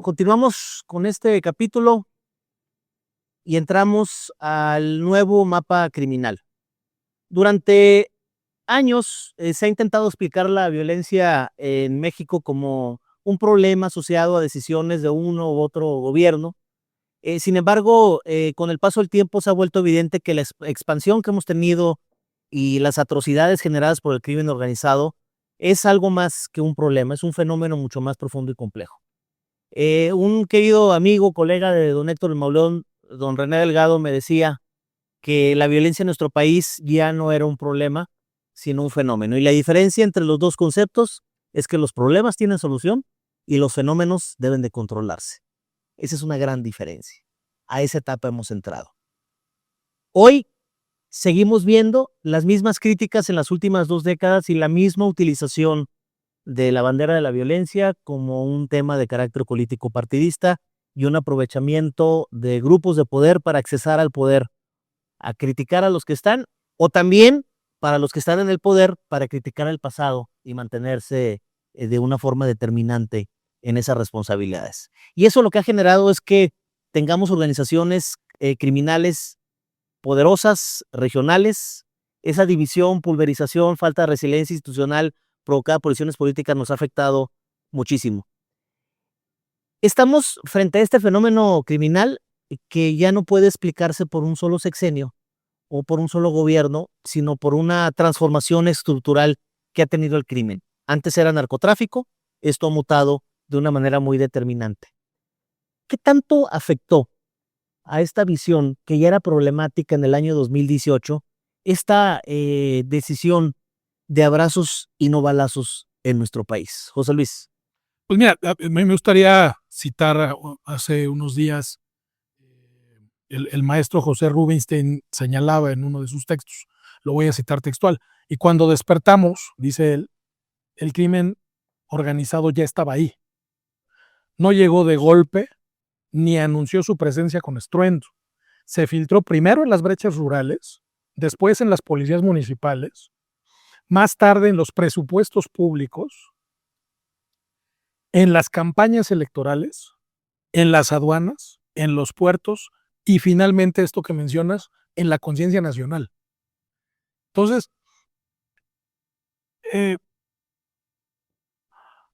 Continuamos con este capítulo y entramos al nuevo mapa criminal. Durante años se ha intentado explicar la violencia en México como un problema asociado a decisiones de uno u otro gobierno. Sin embargo, con el paso del tiempo se ha vuelto evidente que la expansión que hemos tenido y las atrocidades generadas por el crimen organizado es algo más que un problema, es un fenómeno mucho más profundo y complejo. Un querido amigo, colega de don Héctor Maulón, don René Delgado, me decía que la violencia en nuestro país ya no era un problema, sino un fenómeno. Y la diferencia entre los dos conceptos es que los problemas tienen solución y los fenómenos deben de controlarse. Esa es una gran diferencia. A esa etapa hemos entrado. Hoy seguimos viendo las mismas críticas en las últimas 2 décadas y la misma utilización de la bandera de la violencia como un tema de carácter político partidista y un aprovechamiento de grupos de poder para accesar al poder, a criticar a los que están, o también para los que están en el poder para criticar el pasado y mantenerse de una forma determinante en esas responsabilidades. Y eso lo que ha generado es que tengamos organizaciones criminales poderosas, regionales. Esa división, pulverización, falta de resiliencia institucional provocada por decisiones políticas nos ha afectado muchísimo. Estamos frente a este fenómeno criminal que ya no puede explicarse por un solo sexenio o por un solo gobierno, sino por una transformación estructural que ha tenido el crimen. Antes era narcotráfico, esto ha mutado de una manera muy determinante. ¿Qué tanto afectó a esta visión que ya era problemática en el año 2018, esta decisión de abrazos y no balazos en nuestro país? José Luis. Pues mira, me gustaría citar hace unos días el maestro José Rubinstein señalaba en uno de sus textos, lo voy a citar textual, y cuando despertamos, dice él, el crimen organizado ya estaba ahí. No llegó de golpe ni anunció su presencia con estruendo. Se filtró primero en las brechas rurales, después en las policías municipales, más tarde en los presupuestos públicos, en las campañas electorales, en las aduanas, en los puertos y finalmente esto que mencionas, en la conciencia nacional. Entonces,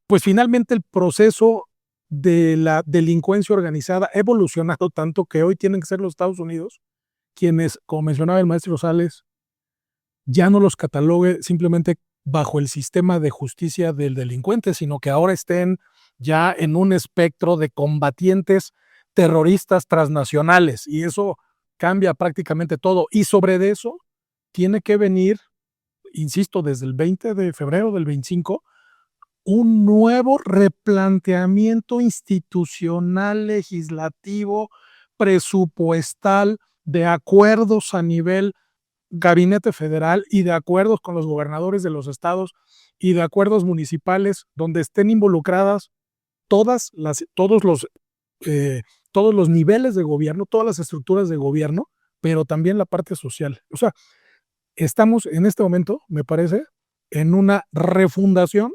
pues finalmente el proceso de la delincuencia organizada ha evolucionado tanto que hoy tienen que ser los Estados Unidos quienes, como mencionaba el maestro Rosales, ya no los catalogue simplemente bajo el sistema de justicia del delincuente, sino que ahora estén ya en un espectro de combatientes terroristas transnacionales, y eso cambia prácticamente todo. Y sobre eso tiene que venir, insisto, desde el 20 de febrero del 25, un nuevo replanteamiento institucional, legislativo, presupuestal, de acuerdos a nivel gabinete federal y de acuerdos con los gobernadores de los estados y de acuerdos municipales donde estén involucradas todos los niveles de gobierno, todas las estructuras de gobierno, pero también la parte social. O sea, estamos en este momento, me parece, en una refundación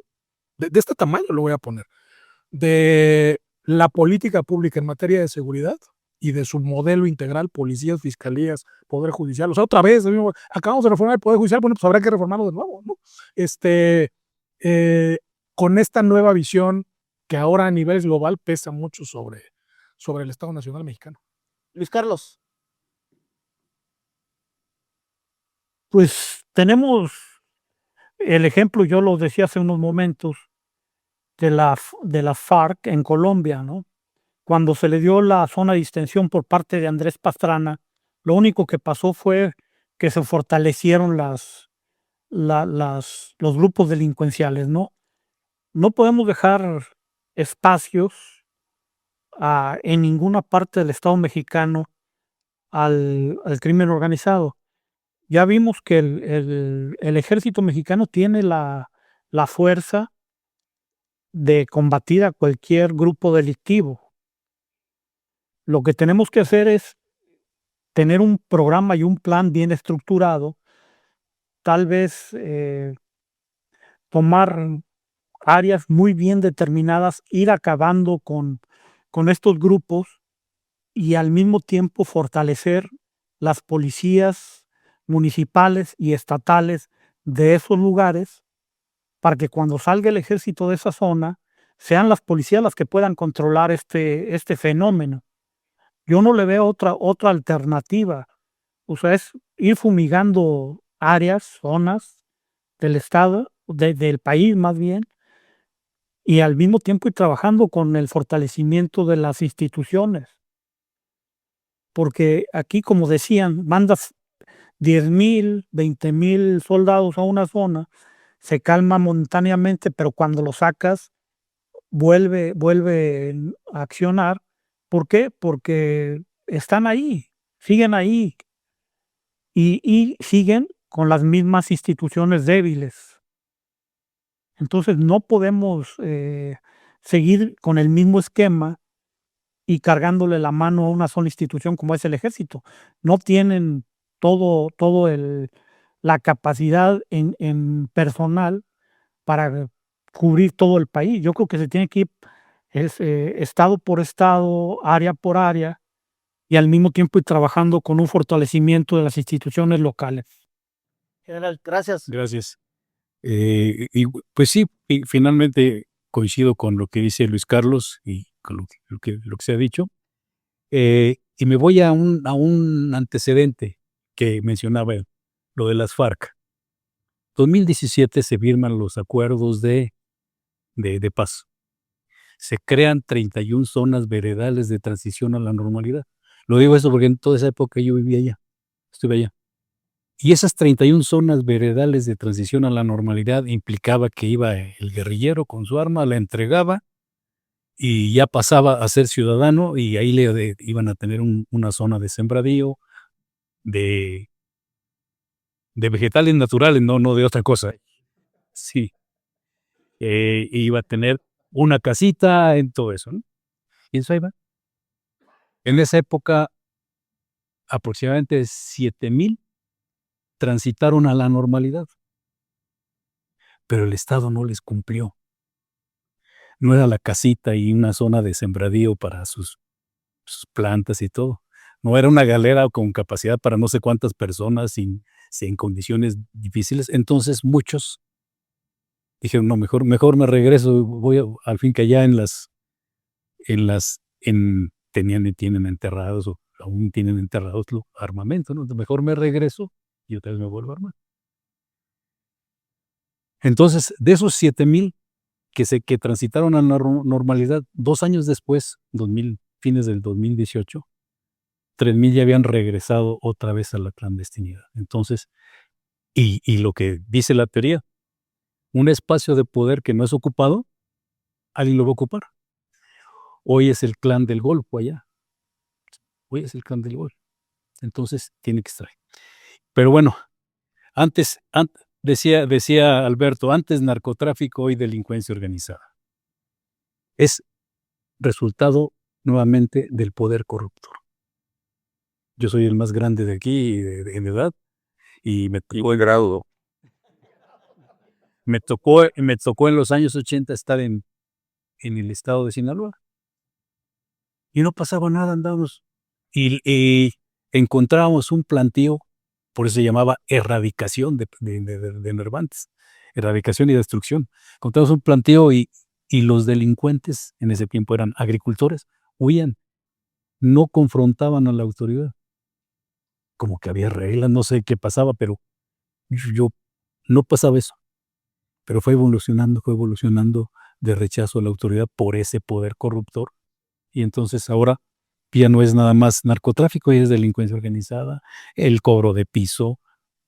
de este tamaño, lo voy a poner, de la política pública en materia de seguridad y de su modelo integral, policías, fiscalías, poder judicial. O sea, otra vez, acabamos de reformar el poder judicial, bueno, pues habrá que reformarlo de nuevo, ¿no? Con esta nueva visión que ahora a nivel global pesa mucho sobre el Estado Nacional Mexicano. Luis Carlos. Pues tenemos el ejemplo, yo lo decía hace unos momentos, de la FARC en Colombia, ¿no? Cuando se le dio la zona de distensión por parte de Andrés Pastrana, lo único que pasó fue que se fortalecieron los grupos delincuenciales, ¿no? No podemos dejar espacios en ninguna parte del Estado mexicano al crimen organizado. Ya vimos que el ejército mexicano tiene la fuerza de combatir a cualquier grupo delictivo. Lo que tenemos que hacer es tener un programa y un plan bien estructurado, tal vez tomar áreas muy bien determinadas, ir acabando con con estos grupos y al mismo tiempo fortalecer las policías municipales y estatales de esos lugares para que cuando salga el ejército de esa zona sean las policías las que puedan controlar este fenómeno. Yo no le veo otra alternativa. O sea, es ir fumigando áreas, zonas del estado, del país más bien, y al mismo tiempo ir trabajando con el fortalecimiento de las instituciones. Porque aquí, como decían, mandas 10,000, 20,000 soldados a una zona, se calma momentáneamente, pero cuando lo sacas, vuelve a accionar. ¿Por qué? Porque están ahí, siguen ahí y siguen con las mismas instituciones débiles. Entonces no podemos seguir con el mismo esquema y cargándole la mano a una sola institución como es el ejército. No tienen todo la capacidad en personal para cubrir todo el país. Yo creo que se tiene que ir estado por estado, área por área, y al mismo tiempo ir trabajando con un fortalecimiento de las instituciones locales. General, gracias. Gracias. Pues sí, y finalmente coincido con lo que dice Luis Carlos y con lo que se ha dicho. Y me voy a un antecedente que mencionaba él, lo de las FARC. 2017 se firman los acuerdos de paz. Se crean 31 zonas veredales de transición a la normalidad. Lo digo esto porque en toda esa época yo vivía allá, estuve allá. Y esas 31 zonas veredales de transición a la normalidad implicaba que iba el guerrillero con su arma, la entregaba y ya pasaba a ser ciudadano y ahí iban a tener una zona de sembradío, de vegetales naturales, no de otra cosa. Sí. Iba a tener una casita en todo eso, ¿no? Y eso ahí va. En esa época, aproximadamente 7,000 transitaron a la normalidad, pero el Estado no les cumplió. No era la casita y una zona de sembradío para sus plantas y todo. No era una galera con capacidad para no sé cuántas personas sin condiciones difíciles. Entonces muchos dijeron, no, mejor me regreso, al fin que allá tienen enterrados o aún tienen enterrados los armamentos, ¿no? Mejor me regreso y otra vez me vuelvo a armar. Entonces, de esos 7,000 que transitaron a la normalidad, 2 años después, fines del 2018, 3,000 ya habían regresado otra vez a la clandestinidad. Entonces, y lo que dice la teoría, un espacio de poder que no es ocupado, alguien lo va a ocupar. Hoy es el clan del Golfo allá. Hoy es el clan del Golfo. Entonces, tiene que estar ahí. Pero bueno, antes decía Alberto, antes narcotráfico, hoy delincuencia organizada. Es resultado nuevamente del poder corruptor. Yo soy el más grande de aquí en edad y me tocó en grado. Me tocó en los años 80 estar en el estado de Sinaloa y no pasaba nada, andábamos y encontrábamos un plantío, por eso se llamaba erradicación de nervantes, erradicación y destrucción. Encontramos un plantío y los delincuentes, en ese tiempo eran agricultores, huían, no confrontaban a la autoridad. Como que había reglas, no sé qué pasaba, pero yo no pasaba eso. Pero fue evolucionando de rechazo a la autoridad por ese poder corruptor. Y entonces ahora ya no es nada más narcotráfico, ya es delincuencia organizada, el cobro de piso,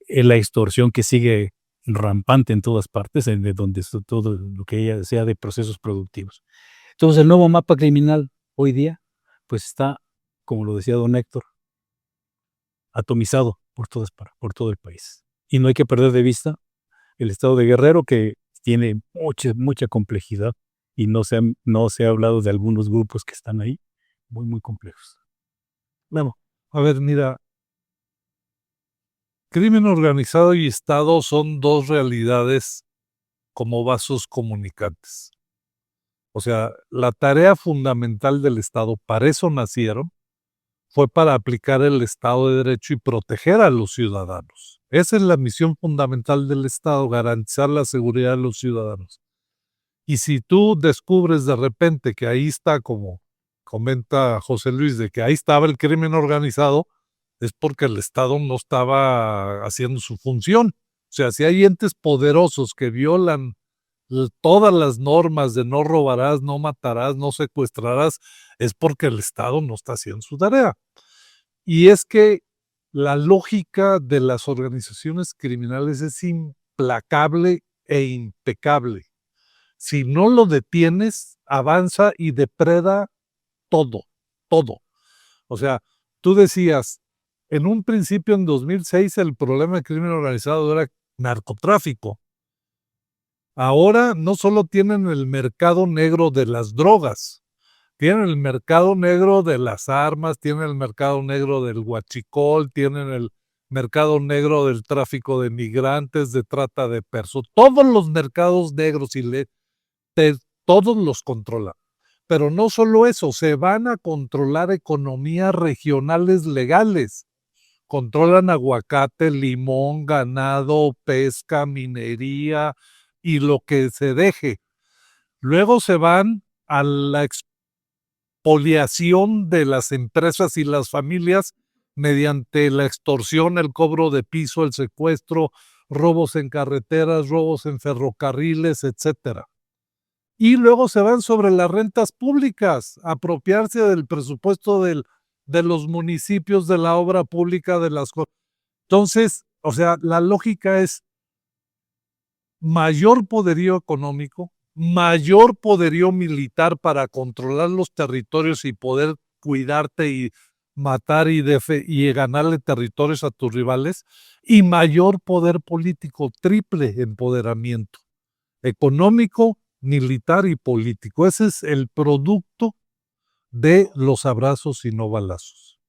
la extorsión que sigue rampante en todas partes, de donde todo lo que sea de procesos productivos. Entonces el nuevo mapa criminal hoy día, pues está, como lo decía don Héctor, atomizado por todo el país. Y no hay que perder de vista el estado de Guerrero, que tiene mucha complejidad y no se ha hablado de algunos grupos que están ahí, muy complejos. Vamos. A ver, mira, crimen organizado y Estado son dos realidades como vasos comunicantes. O sea, la tarea fundamental del Estado, para eso nacieron, fue para aplicar el Estado de Derecho y proteger a los ciudadanos. Esa es la misión fundamental del Estado, garantizar la seguridad de los ciudadanos. Y si tú descubres de repente que ahí está, como comenta José Luis, de que ahí estaba el crimen organizado, es porque el Estado no estaba haciendo su función. O sea, si hay entes poderosos que violan todas las normas de no robarás, no matarás, no secuestrarás, es porque el Estado no está haciendo su tarea. Y es que la lógica de las organizaciones criminales es implacable e impecable. Si no lo detienes, avanza y depreda todo, todo. O sea, tú decías, en un principio en 2006 el problema del crimen organizado era narcotráfico. Ahora no solo tienen el mercado negro de las drogas, tienen el mercado negro de las armas, tienen el mercado negro del huachicol, tienen el mercado negro del tráfico de migrantes, de trata de personas, todos los mercados negros todos los controlan. Pero no solo eso, se van a controlar economías regionales legales. Controlan aguacate, limón, ganado, pesca, minería y lo que se deje. Luego se van a la expoliación de las empresas y las familias mediante la extorsión, el cobro de piso, el secuestro, robos en carreteras, robos en ferrocarriles, etcétera. Y luego se van sobre las rentas públicas, apropiarse del presupuesto de los municipios, de la obra pública, de las cosas. Entonces, o sea, la lógica es mayor poderío económico, mayor poderío militar para controlar los territorios y poder cuidarte y matar y ganarle territorios a tus rivales, y mayor poder político, triple empoderamiento económico, militar y político. Ese es el producto de los abrazos y no balazos.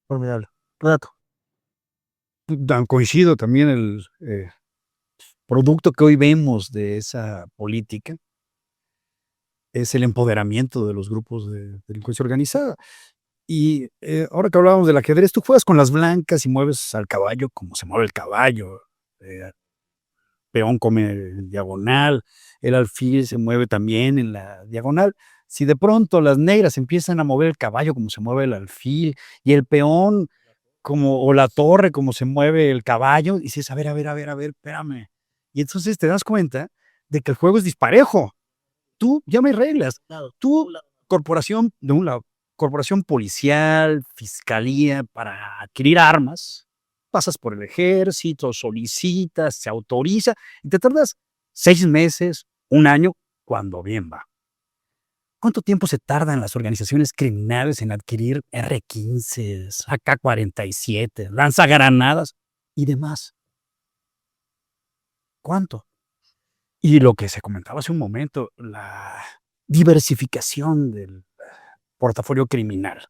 Formidable. Renato. Coincido también el producto que hoy vemos de esa política es el empoderamiento de los grupos de delincuencia organizada. Y ahora que hablábamos del ajedrez, tú juegas con las blancas y mueves al caballo como se mueve el caballo. Peón come en diagonal, el alfil se mueve también en la diagonal. Si de pronto las negras empiezan a mover el caballo como se mueve el alfil y el peón o la torre como se mueve el caballo, dices, a ver, espérame. Y entonces te das cuenta de que el juego es disparejo. Tú ya no hay reglas. Tú, corporación, de un lado, corporación policial, fiscalía para adquirir armas, pasas por el ejército, solicitas, se autoriza y te tardas 6 meses, 1 año, cuando bien va. ¿Cuánto tiempo se tardan las organizaciones criminales en adquirir R-15, AK-47, lanzagranadas y demás? ¿Cuánto? Y lo que se comentaba hace un momento, la diversificación del portafolio criminal.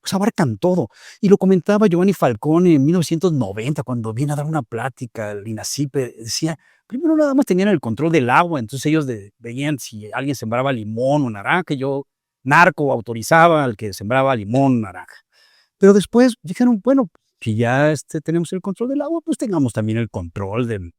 Pues abarcan todo. Y lo comentaba Giovanni Falcone en 1990, cuando viene a dar una plática al INACIPE, decía, primero nada más tenían el control del agua, entonces ellos veían si alguien sembraba limón o naranja, yo narco autorizaba al que sembraba limón o naranja. Pero después dijeron, bueno, si ya tenemos el control del agua, pues tengamos también el control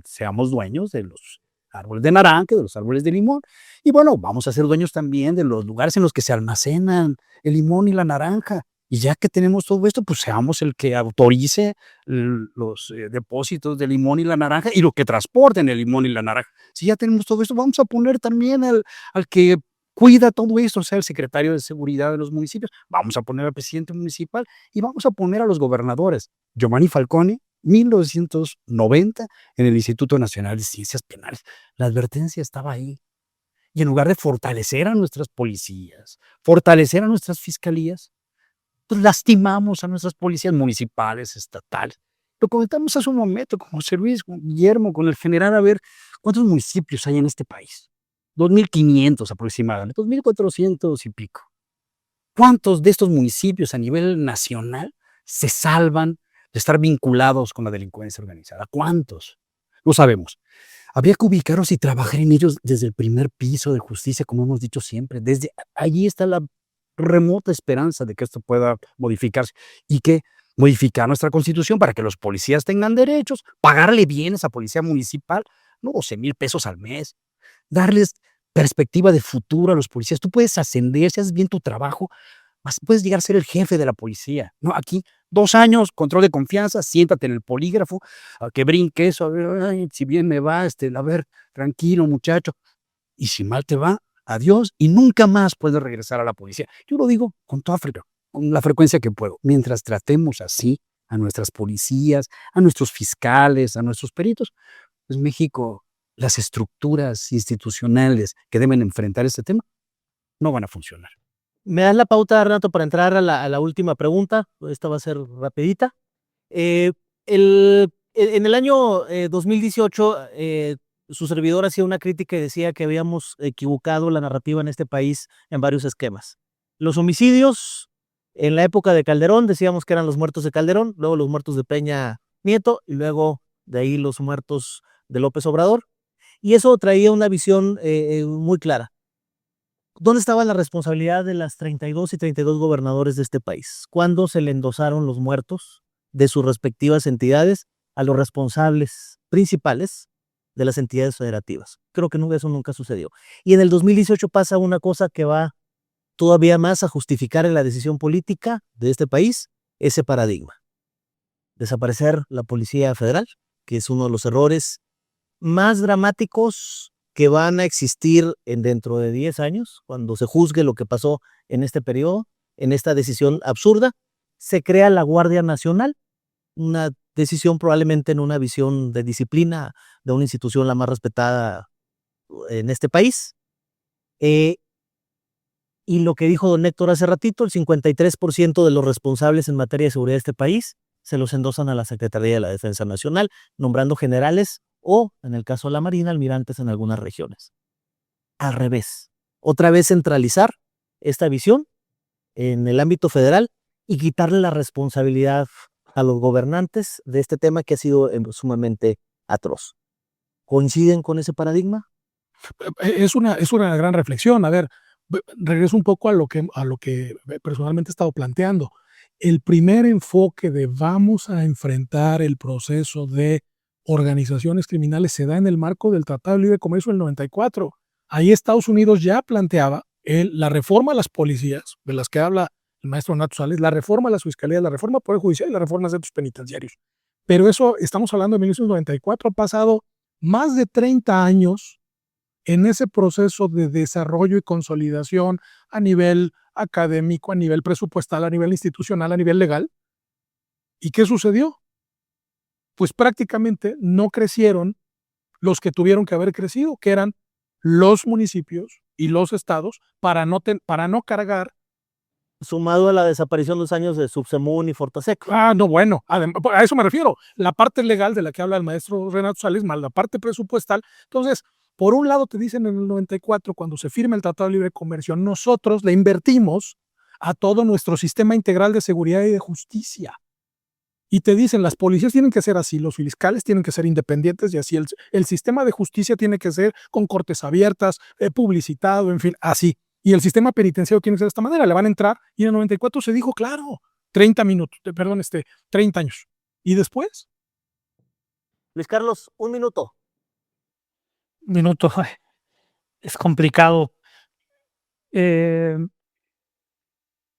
seamos dueños de los árboles de naranja, de los árboles de limón. Y bueno, vamos a ser dueños también de los lugares en los que se almacenan el limón y la naranja. Y ya que tenemos todo esto, pues seamos el que autorice los depósitos de limón y la naranja y lo que transporten el limón y la naranja. Si ya tenemos todo esto, vamos a poner también al que cuida todo esto, o sea, el secretario de seguridad de los municipios. Vamos a poner al presidente municipal y vamos a poner a los gobernadores. Giovanni Falcone, 1990, en el Instituto Nacional de Ciencias Penales. La advertencia estaba ahí. Y en lugar de fortalecer a nuestras policías, fortalecer a nuestras fiscalías, pues lastimamos a nuestras policías municipales, estatales. Lo comentamos hace un momento con José Luis, con Guillermo, con el general, a ver cuántos municipios hay en este país. 2.500 aproximadamente, 2.400 y pico. ¿Cuántos de estos municipios a nivel nacional se salvan de estar vinculados con la delincuencia organizada? ¿Cuántos? No sabemos. Habría que ubicarlos y trabajar en ellos desde el primer piso de justicia, como hemos dicho siempre. Desde allí está la remota esperanza de que esto pueda modificarse y que modificar nuestra constitución para que los policías tengan derechos, pagarle bien a esa policía municipal, no 12,000 pesos al mes, darles perspectiva de futuro a los policías. Tú puedes ascender, si haces bien tu trabajo, puedes llegar a ser el jefe de la policía. No, aquí 2 años, control de confianza, siéntate en el polígrafo, a que brinque eso, a ver, ay, si bien me va, a ver, tranquilo muchacho. Y si mal te va, adiós, y nunca más puedes regresar a la policía. Yo lo digo con con la frecuencia que puedo. Mientras tratemos así a nuestras policías, a nuestros fiscales, a nuestros peritos, pues México, las estructuras institucionales que deben enfrentar este tema no van a funcionar. ¿Me das la pauta, Renato, para entrar a la última pregunta? Esta va a ser rapidita. En el año 2018, su servidor hacía una crítica y decía que habíamos equivocado la narrativa en este país en varios esquemas. Los homicidios, en la época de Calderón, decíamos que eran los muertos de Calderón, luego los muertos de Peña Nieto, y luego de ahí los muertos de López Obrador. Y eso traía una visión muy clara. ¿Dónde estaba la responsabilidad de las 32 y 32 gobernadores de este país? ¿Cuándo se le endosaron los muertos de sus respectivas entidades a los responsables principales de las entidades federativas? Creo que eso nunca sucedió. Y en el 2018 pasa una cosa que va todavía más a justificar en la decisión política de este país, ese paradigma. Desaparecer la Policía Federal, que es uno de los errores más dramáticos que van a existir dentro de 10 años, cuando se juzgue lo que pasó en este periodo, en esta decisión absurda. Se crea la Guardia Nacional, una decisión probablemente en una visión de disciplina de una institución la más respetada en este país. Y lo que dijo don Héctor hace ratito, el 53% de los responsables en materia de seguridad de este país se los endosan a la Secretaría de la Defensa Nacional, nombrando generales o, en el caso de la Marina, almirantes en algunas regiones. Al revés. Otra vez centralizar esta visión en el ámbito federal y quitarle la responsabilidad a los gobernantes de este tema que ha sido sumamente atroz. ¿Coinciden con ese paradigma? Es una gran reflexión. A ver, regreso un poco a lo que personalmente he estado planteando. El primer enfoque de vamos a enfrentar el proceso de organizaciones criminales se da en el marco del Tratado de Libre Comercio del 94. Ahí Estados Unidos ya planteaba la reforma a las policías, de las que habla el maestro Renato Sales, la reforma a las fiscalías, la reforma al Poder Judicial y la reforma a los centros penitenciarios. Pero eso, estamos hablando de 1994, ha pasado más de 30 años en ese proceso de desarrollo y consolidación a nivel académico, a nivel presupuestal, a nivel institucional, a nivel legal. ¿Y qué sucedió? Pues prácticamente no crecieron los que tuvieron que haber crecido, que eran los municipios y los estados, para no cargar. Sumado a la desaparición de los años de Subsemun y Fortasec. No, bueno, a eso me refiero. La parte legal de la que habla el maestro Renato Sales, más la parte presupuestal. Entonces, por un lado te dicen en el 94, cuando se firma el Tratado de Libre Comercio, nosotros le invertimos a todo nuestro sistema integral de seguridad y de justicia. Y te dicen, las policías tienen que ser así, los fiscales tienen que ser independientes y así. El sistema de justicia tiene que ser con cortes abiertas, publicitado, en fin, así. Y el sistema penitenciario tiene que ser de esta manera. Le van a entrar y en el 94 se dijo, claro, 30 años. ¿Y después? Luis Carlos, un minuto. Minuto, es complicado. En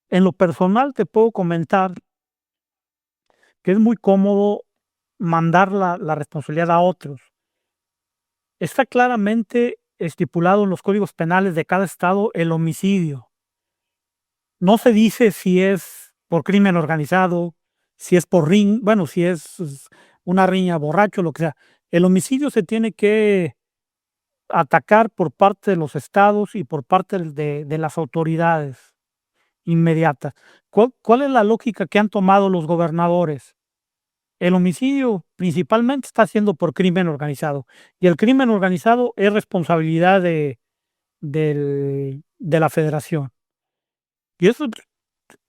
lo personal te puedo comentar que es muy cómodo mandar la responsabilidad a otros. Está claramente estipulado en los códigos penales de cada estado el homicidio. No se dice si es por crimen organizado, si es por si es una riña borracho, lo que sea. El homicidio se tiene que atacar por parte de los estados y por parte de las autoridades inmediatas. ¿Cuál es la lógica que han tomado los gobernadores? El homicidio principalmente está siendo por crimen organizado, y el crimen organizado es responsabilidad de la federación. Y eso es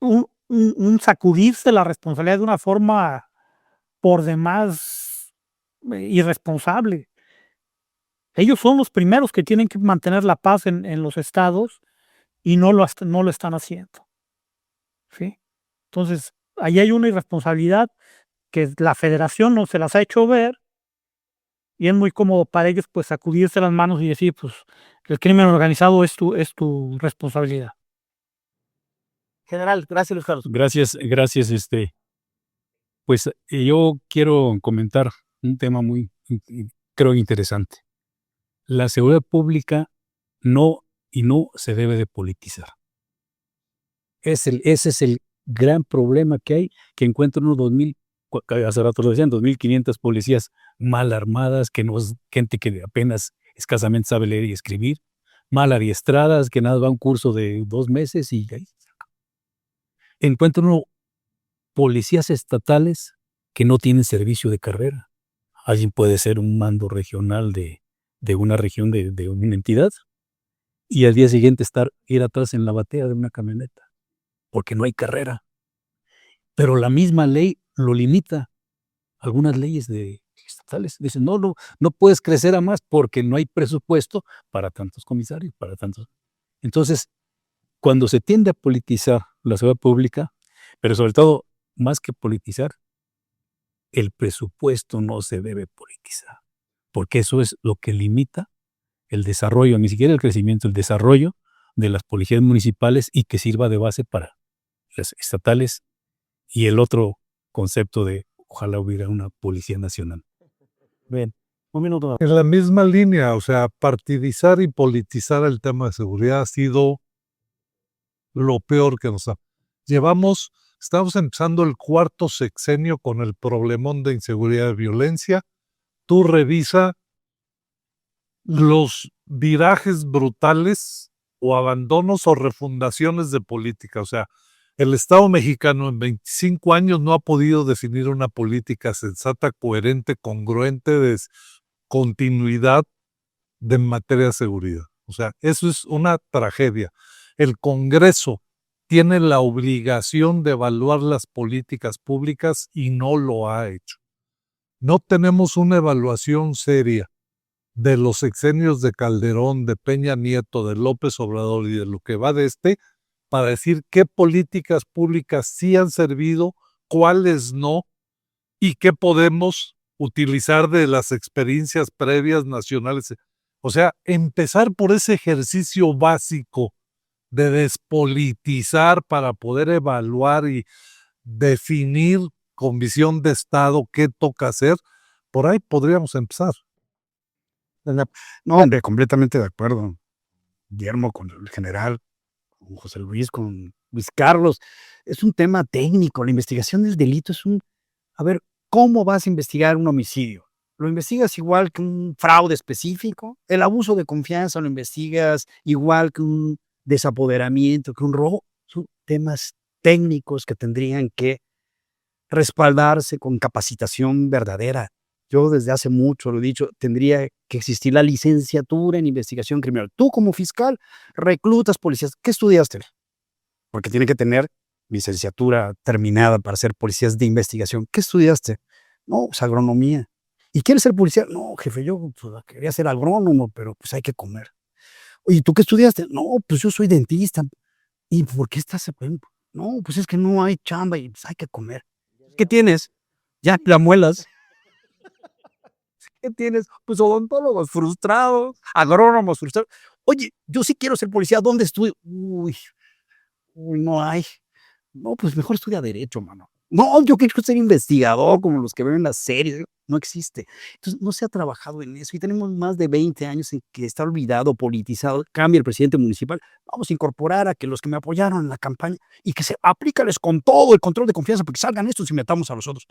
un sacudirse la responsabilidad de una forma por demás irresponsable. Ellos son los primeros que tienen que mantener la paz en los estados y no lo están haciendo, ¿sí? Entonces, ahí hay una irresponsabilidad que la federación no se las ha hecho ver y es muy cómodo para ellos, pues, sacudirse las manos y decir, pues, el crimen organizado es tu responsabilidad. General, gracias Luis Carlos. Gracias, pues yo quiero comentar un tema muy, creo, interesante. La seguridad pública no se debe de politizar. Ese es el gran problema que hay, que encuentro unos 2,000, hace rato lo decían, 2,500 policías mal armadas, que no es gente que apenas escasamente sabe leer y escribir, mal adiestradas, que nada va a un curso de 2 meses y ahí. Encuentro uno policías estatales que no tienen servicio de carrera. Alguien puede ser un mando regional de una región de una entidad y al día siguiente ir atrás en la batea de una camioneta, porque no hay carrera. Pero la misma ley lo limita. Algunas leyes estatales dicen, no puedes crecer a más porque no hay presupuesto para tantos comisarios, para tantos. Entonces, cuando se tiende a politizar la seguridad pública, pero sobre todo, más que politizar, el presupuesto no se debe politizar, porque eso es lo que limita el desarrollo, ni siquiera el crecimiento, el desarrollo de las policías municipales y que sirva de base para las estatales y el otro concepto de ojalá hubiera una policía nacional. Bien, un minuto. En la misma línea, o sea, partidizar y politizar el tema de seguridad ha sido lo peor que nos ha. Estamos empezando el 4º sexenio con el problemón de inseguridad y violencia. Tú revisa los virajes brutales o abandonos o refundaciones de política. O sea, el Estado mexicano en 25 años no ha podido definir una política sensata, coherente, congruente, de continuidad en materia de seguridad. O sea, eso es una tragedia. El Congreso tiene la obligación de evaluar las políticas públicas y no lo ha hecho. No tenemos una evaluación seria de los sexenios de Calderón, de Peña Nieto, de López Obrador y de lo que va de para decir qué políticas públicas sí han servido, cuáles no, y qué podemos utilizar de las experiencias previas nacionales. O sea, empezar por ese ejercicio básico de despolitizar para poder evaluar y definir con visión de Estado qué toca hacer, por ahí podríamos empezar. No, hombre, completamente de acuerdo. Guillermo con el general, con José Luis, con Luis Carlos. Es un tema técnico. La investigación del delito es a ver, ¿cómo vas a investigar un homicidio? ¿Lo investigas igual que un fraude específico? ¿El abuso de confianza lo investigas igual que un desapoderamiento, que un robo? Son temas técnicos que tendrían que respaldarse con capacitación verdadera. Yo desde hace mucho lo he dicho, tendría que existir la licenciatura en investigación criminal. Tú como fiscal reclutas policías. ¿Qué estudiaste? Porque tiene que tener licenciatura terminada para ser policías de investigación. ¿Qué estudiaste? No, pues agronomía. ¿Y quieres ser policía? No, jefe, yo quería ser agrónomo, pero pues hay que comer. Oye, ¿tú qué estudiaste? No, pues yo soy dentista. ¿Y por qué estás aprendiendo? No, pues es que no hay chamba y pues hay que comer. ¿Qué tienes? Ya la muelas. ¿Qué tienes? Pues odontólogos frustrados, agrónomos frustrados. Oye, yo sí quiero ser policía, ¿dónde estudio? Uy, no hay. No, pues mejor estudia Derecho, mano. No, yo quiero ser investigador, como los que ven en las series. No existe. Entonces, no se ha trabajado en eso y tenemos más de 20 años en que está olvidado, politizado. Cambia el presidente municipal. Vamos a incorporar a que los que me apoyaron en la campaña y que se aplícales con todo el control de confianza porque salgan estos y metamos a los otros.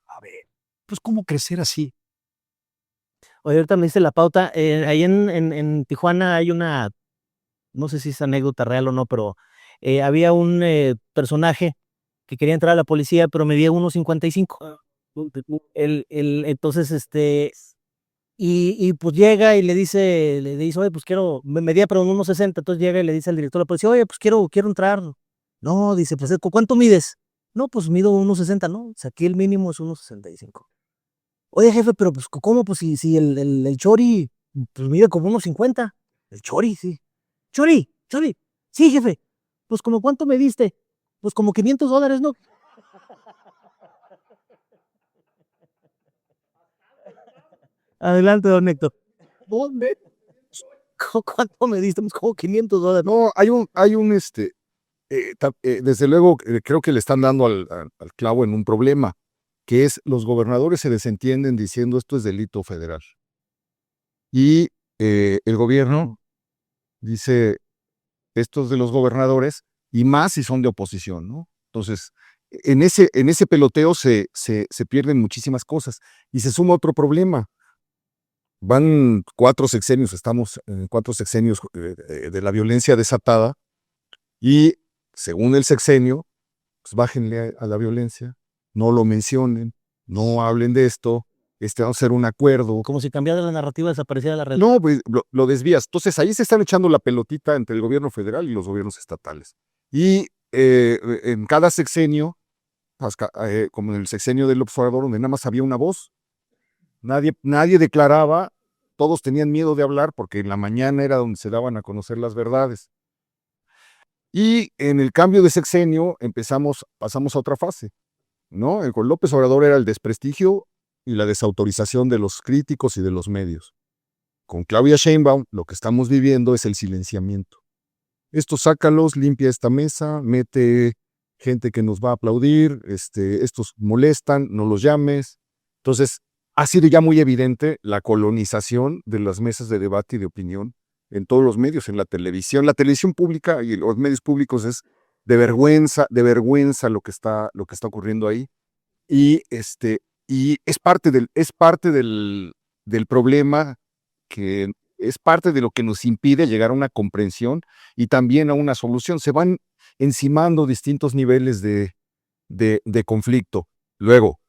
A ver, pues, ¿cómo crecer así? Oye, ahorita me dice la pauta, ahí en Tijuana hay una, no sé si es anécdota real o no, pero había un personaje que quería entrar a la policía, pero medía 1.55. Entonces, y pues llega y le dice, oye, pues medía pero 1.60, entonces llega y le dice al director de la policía, oye, pues quiero entrar. No, dice, pues, ¿cuánto mides? No, pues mido 1.60, no, o sea, aquí el mínimo es 1.65. Oye, jefe, pero pues, ¿cómo? Pues si el Chori Pues mide como unos 50. El Chori, sí. Chori. Sí, jefe. Pues como cuánto me diste. Pues como $500, ¿no? Adelante, don Héctor. ¿Dónde? ¿Cuánto me diste? Pues como $500. No, hay un desde luego, creo que le están dando al clavo en un problema, que es los gobernadores se desentienden diciendo esto es delito federal. Y el gobierno dice esto es de los gobernadores y más si son de oposición, ¿no? Entonces, en ese peloteo se pierden muchísimas cosas y se suma otro problema. Van 4 sexenios, estamos en 4 sexenios de la violencia desatada y según el sexenio, pues bájenle a la violencia, no lo mencionen, no hablen de esto, va a ser un acuerdo. Como si cambiara la narrativa, desapareciera la realidad. No, pues lo desvías. Entonces ahí se están echando la pelotita entre el gobierno federal y los gobiernos estatales. Y en cada sexenio, como en el sexenio del observador, donde nada más había una voz, nadie declaraba, todos tenían miedo de hablar porque en la mañana era donde se daban a conocer las verdades. Y en el cambio de sexenio pasamos a otra fase, ¿no? Con López Obrador era el desprestigio y la desautorización de los críticos y de los medios. Con Claudia Sheinbaum lo que estamos viviendo es el silenciamiento. Estos sácalos, limpia esta mesa, mete gente que nos va a aplaudir, estos molestan, no los llames. Entonces, ha sido ya muy evidente la colonización de las mesas de debate y de opinión en todos los medios, en la televisión. La televisión pública y los medios públicos es de vergüenza lo que está ocurriendo ahí. Y es parte del problema, que es parte de lo que nos impide llegar a una comprensión y también a una solución. Se van encimando distintos niveles de conflicto. Luego,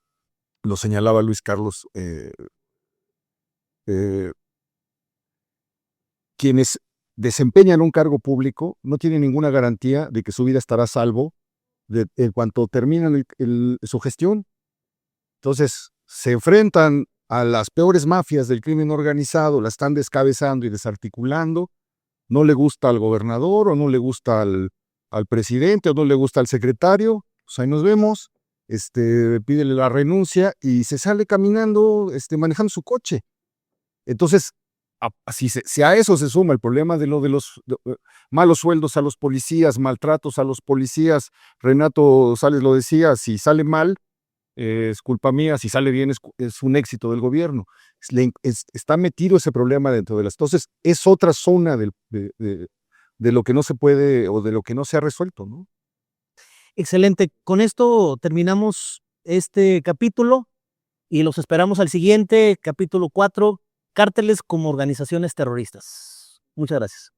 lo señalaba Luis Carlos, quienes desempeñan un cargo público no tienen ninguna garantía de que su vida estará a salvo en cuanto terminan su gestión. Entonces, se enfrentan a las peores mafias del crimen organizado, la están descabezando y desarticulando. No le gusta al gobernador, o no le gusta al presidente, o no le gusta al secretario. Pues ahí nos vemos, pídele la renuncia y se sale caminando, manejando su coche. Entonces, si a eso se suma el problema de los malos sueldos a los policías, maltratos a los policías, Renato Sales lo decía, si sale mal, es culpa mía, si sale bien es un éxito del gobierno. Está metido ese problema dentro de las... Entonces, es otra zona de lo que no se puede o de lo que no se ha resuelto, ¿no? Excelente. Con esto terminamos este capítulo y los esperamos al siguiente, capítulo 4, cárteles como organizaciones terroristas. Muchas gracias.